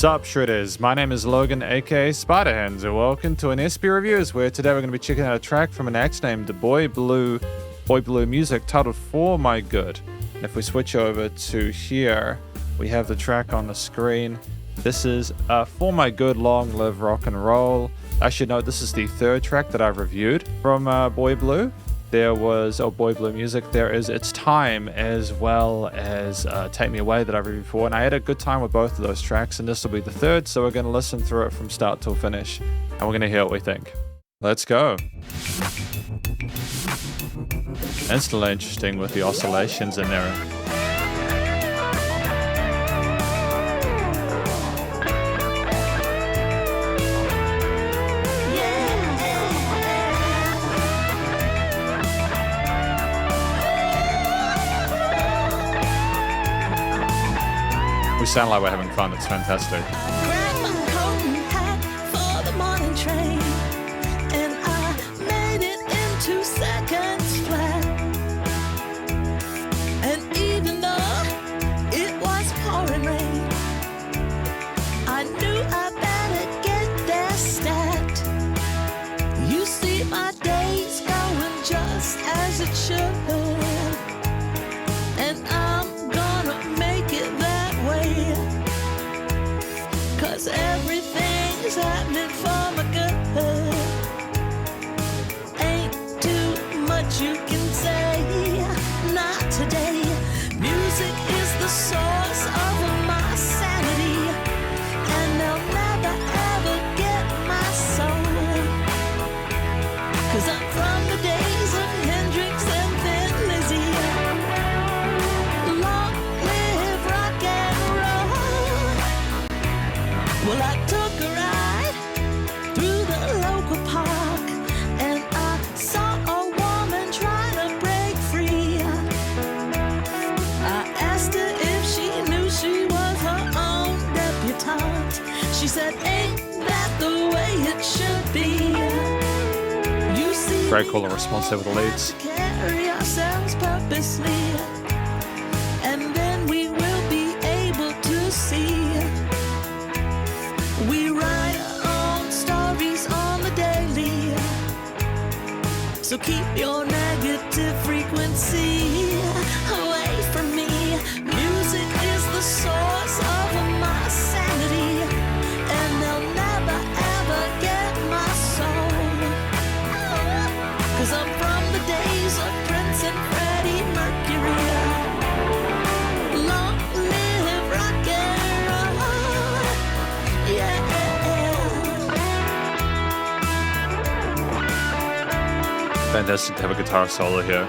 Sup Shredders, my name is Logan aka Spiderhands and welcome to an SP Reviews where today we're going to be checking out a track from an act named Boy Blu music titled For My Good. And if we switch over to here, we have the track on the screen. This is For My Good, Long Live Rock and Roll. I should note this is the third track that I've reviewed from Boy Blu. There was Boy Blu music. There is It's Time as well as Take Me Away that I've reviewed before. And I had a good time with both of those tracks, and this will be the third. So we're going to listen through it from start till finish, and we're going to hear what we think. Let's go. Instantly interesting with the oscillations in there. We sound like we're having fun. It's fantastic. Grabbed my coat and hat for the morning train, and I made it into seconds flat. And even though it was pouring rain, I knew I better get there stat. You see, my day's going just as it should, and I'm gonna make it that way, 'cause everything's happening for my good. Ain't too much you can say, not today. Music is the source of my sanity, and they'll never ever get my soul, 'cause I'm from the days of Hendrix and Thin Lizzy. Long live rock and roll. Well, I took a ride through the local park, and I saw a woman trying to break free. I asked her if she knew she was her own debutante. She said, ain't that the way it should be? You see, Very cool and responsive with the leads. carry ourselves purposely, and then we will be able to see. We write our own stories on the daily, so keep your negative frequency away from me. Music is the source of my sanity, and they'll never ever get my soul, 'cause I'm from the days of Prince and Freddie Mercury. Long live rock and roll, yeah. Fantastic to have a guitar solo here.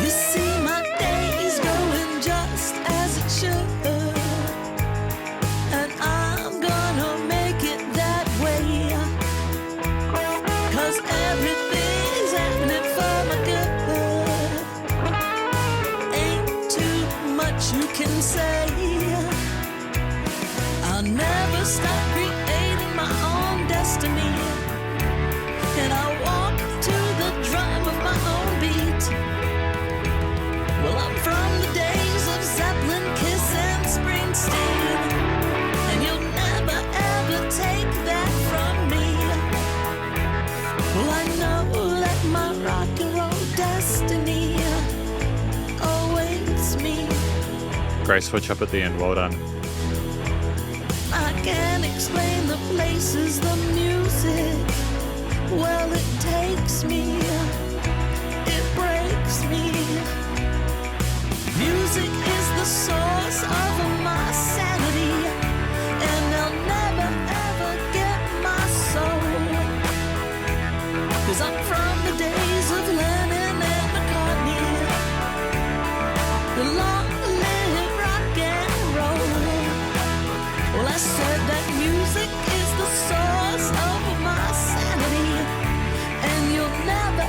You see, my day's going just as it should, and I'm gonna make it that way, 'cause everything's happening for my good. Ain't too much you can say. I'll never stop creating my own destiny, and I'll walk to the drum of my own beat. Well, I'm from the days of Zeppelin, Kiss, and Springsteen, and you'll never ever take that from me. Well, I know that my rock and roll destiny awaits me. Great switch up at the end. Well done. I can't explain the places, the music, well, it takes me, it breaks me. Music is the source of my sanity, and they'll never ever get my soul, 'cause I'm from the days of Lennon and McCartney. Long live rock and roll. Well, I said that music is the source of my sanity, and you'll never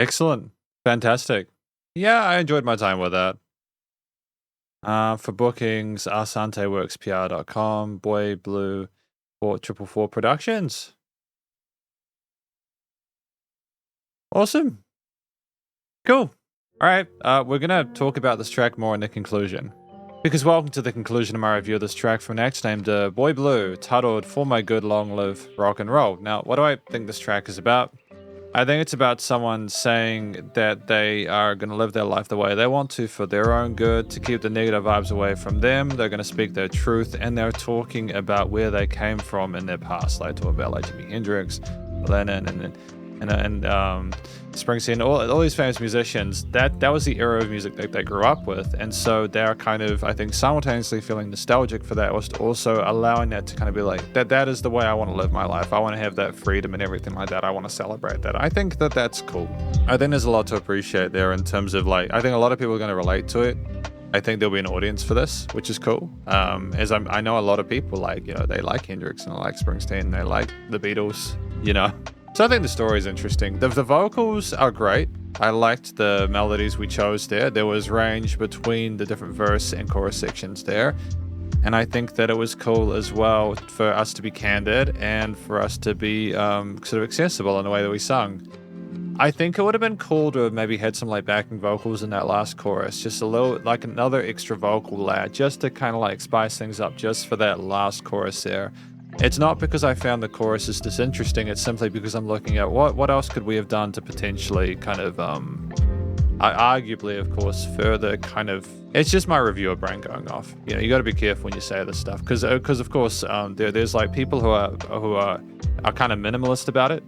Excellent. Fantastic. Yeah, I enjoyed my time with that. For bookings, asanteworkspr.com, Boy Blue, 4444 Productions. Awesome. Cool. All right. We're going to talk about this track more in the conclusion. Because welcome to the conclusion of my review of this track from an act named Boy Blue, titled For My Good Long Live Rock and Roll. Now, what do I think this track is about? I think it's about someone saying that they are going to live their life the way they want to for their own good, to keep the negative vibes away from them. They're going to speak their truth, and they're talking about where they came from in their past. Like talking about like Jimi Hendrix, Lennon, and Springsteen, all these famous musicians. That was the era of music that they grew up with, and so they're kind of, I think, simultaneously feeling nostalgic for that, also allowing that to kind of be like that is the way I want to live my life. I want to have that freedom and everything like that. I want to celebrate that. I think that's cool. I think there's a lot to appreciate there in terms of like, I think a lot of people are going to relate to it. I think there'll be an audience for this, which is cool. As I know a lot of people like, they like Hendrix and they like Springsteen, they like the Beatles, So I think the story is interesting. The vocals are great. I liked the melodies we chose there. There was range between the different verse and chorus sections there. And I think that it was cool as well for us to be candid and for us to be sort of accessible in the way that we sung. I think it would have been cool to have maybe had some like backing vocals in that last chorus, just a little, like another extra vocal layer, just to kind of like spice things up just for that last chorus there. It's not because I found the choruses disinteresting, it's simply because I'm looking at what else could we have done to potentially kind of, arguably, of course, further kind of, it's just my reviewer brain going off. You got to be careful when you say this stuff, because of course, there's like people who are kind of minimalist about it.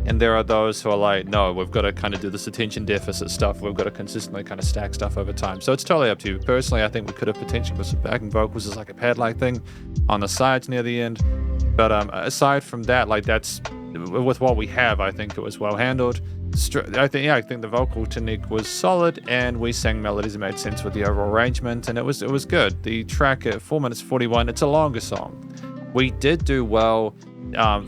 And there are those who are like, no, we've got to kind of do this attention deficit stuff. We've got to consistently kind of stack stuff over time. So it's totally up to you. Personally, I think we could have potentially put some backing vocals as like a pad-like thing on the sides near the end. But aside from that, like that's, with what we have, I think it was well handled. I think the vocal technique was solid, and we sang melodies that made sense with the overall arrangement, and it was good. The track at 4 minutes 41, it's a longer song. We did do well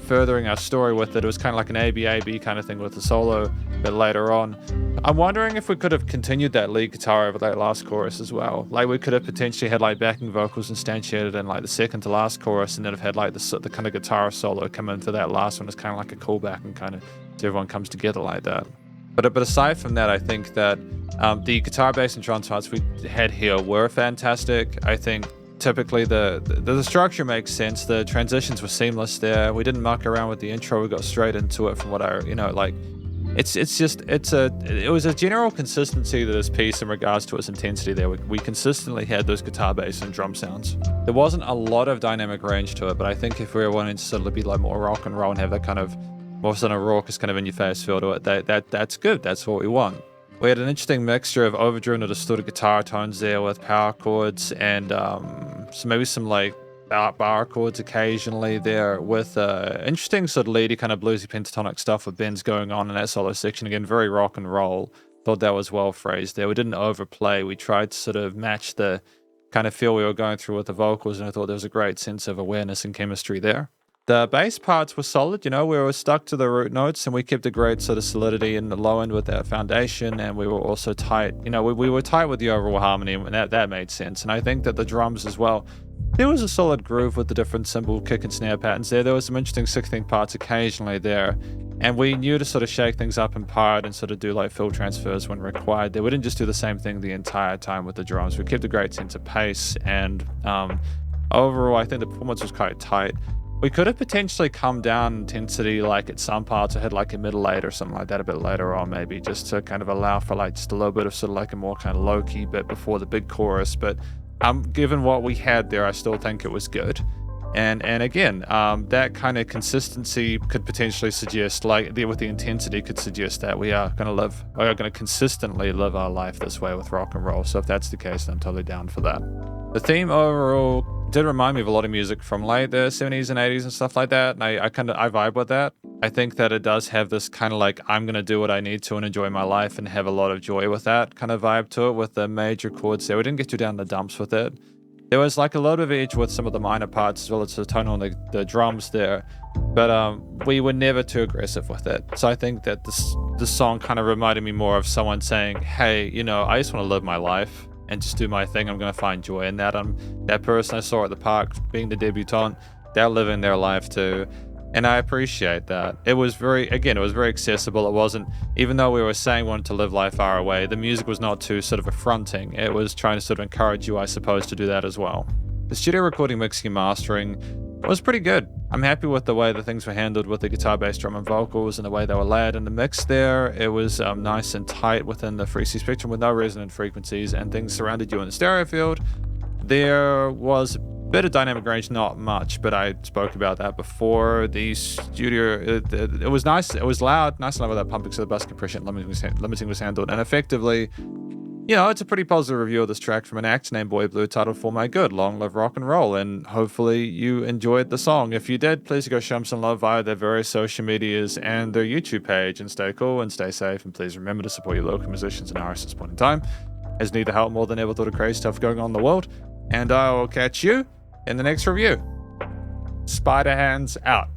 furthering our story with it. It was kind of like an A-B kind of thing with the solo a bit later on. I'm wondering if we could have continued that lead guitar over that last chorus as well. Like we could have potentially had like backing vocals instantiated in like the second to last chorus, and then have had like the kind of guitar solo come in for that last one as kind of like a callback, and kind of so everyone comes together like that. But aside from that, I think that the guitar, bass, and drums parts we had here were fantastic. I think typically the structure makes sense. The transitions were seamless there. We didn't muck around with the intro. We got straight into it from what I, like, it was a general consistency to this piece in regards to its intensity there. We consistently had those guitar, bass, and drum sounds. There wasn't a lot of dynamic range to it, but I think if we were wanting to sort of be like more rock and roll and have that kind of more sort of raucous kind of in your face feel to it, that's good. That's what we want. We had an interesting mixture of overdriven or distorted guitar tones there with power chords and maybe some like bar chords occasionally there with interesting sort of leady kind of bluesy pentatonic stuff with bends going on in that solo section. Again, very rock and roll. Thought that was well phrased there. We didn't overplay. We tried to sort of match the kind of feel we were going through with the vocals, and I thought there was a great sense of awareness and chemistry there. The bass parts were solid, we were stuck to the root notes, and we kept a great sort of solidity in the low end with that foundation, and we were also tight. We were tight with the overall harmony, and that made sense. And I think that the drums as well, there was a solid groove with the different cymbal, kick, and snare patterns there. There was some interesting 16th parts occasionally there, and we knew to sort of shake things up in part and sort of do like fill transfers when required there. We didn't just do the same thing the entire time with the drums. We kept a great sense of pace, and overall, I think the performance was quite tight. We could have potentially come down intensity like at some parts. I had like a middle eight or something like that a bit later on, maybe just to kind of allow for like just a little bit of sort of like a more kind of low-key bit before the big chorus. But given what we had there, I still think it was good. And again, that kind of consistency could potentially suggest, like with the intensity, could suggest that we are going to consistently live our life this way with rock and roll. So if that's the case, then I'm totally down for that. The theme overall did remind me of a lot of music from like the 70s and 80s and stuff like that. And I vibe with that. I think that it does have this kind of like, I'm going to do what I need to and enjoy my life and have a lot of joy with that kind of vibe to it with the major chords there. We didn't get too down the dumps with it. There was like a lot of edge with some of the minor parts as well as the tone on the drums there, but we were never too aggressive with it. So I think that this song kind of reminded me more of someone saying, hey, you know, I just want to live my life and just do my thing. I'm going to find joy in that. That person I saw at the park being the debutante, they're living their life too. And I appreciate that. It was very accessible. It wasn't, even though we were saying we wanted to live life our way, the music was not too sort of affronting. It was trying to sort of encourage you, I suppose, to do that as well. The studio recording, mixing, and mastering was pretty good. I'm happy with the way the things were handled with the guitar, bass, drum, and vocals and the way they were layered in the mix there. It was nice and tight within the frequency spectrum with no resonant frequencies, and things surrounded you in the stereo field. There was bit of dynamic range, not much, but I spoke about that before. The studio, it was nice, it was loud, nice and loud with that pumping, so the bus compression limiting was handled, and effectively, you know, it's a pretty positive review of this track from an act named Boy Blu titled For My Good, Long Live Rock and Roll, and hopefully you enjoyed the song. If you did, please go show them some love via their various social medias and their YouTube page, and stay cool and stay safe, and please remember to support your local musicians and artists at this point in time, as need the help more than ever thought of crazy stuff going on in the world, and I will catch you in the next review. Spiderhands out.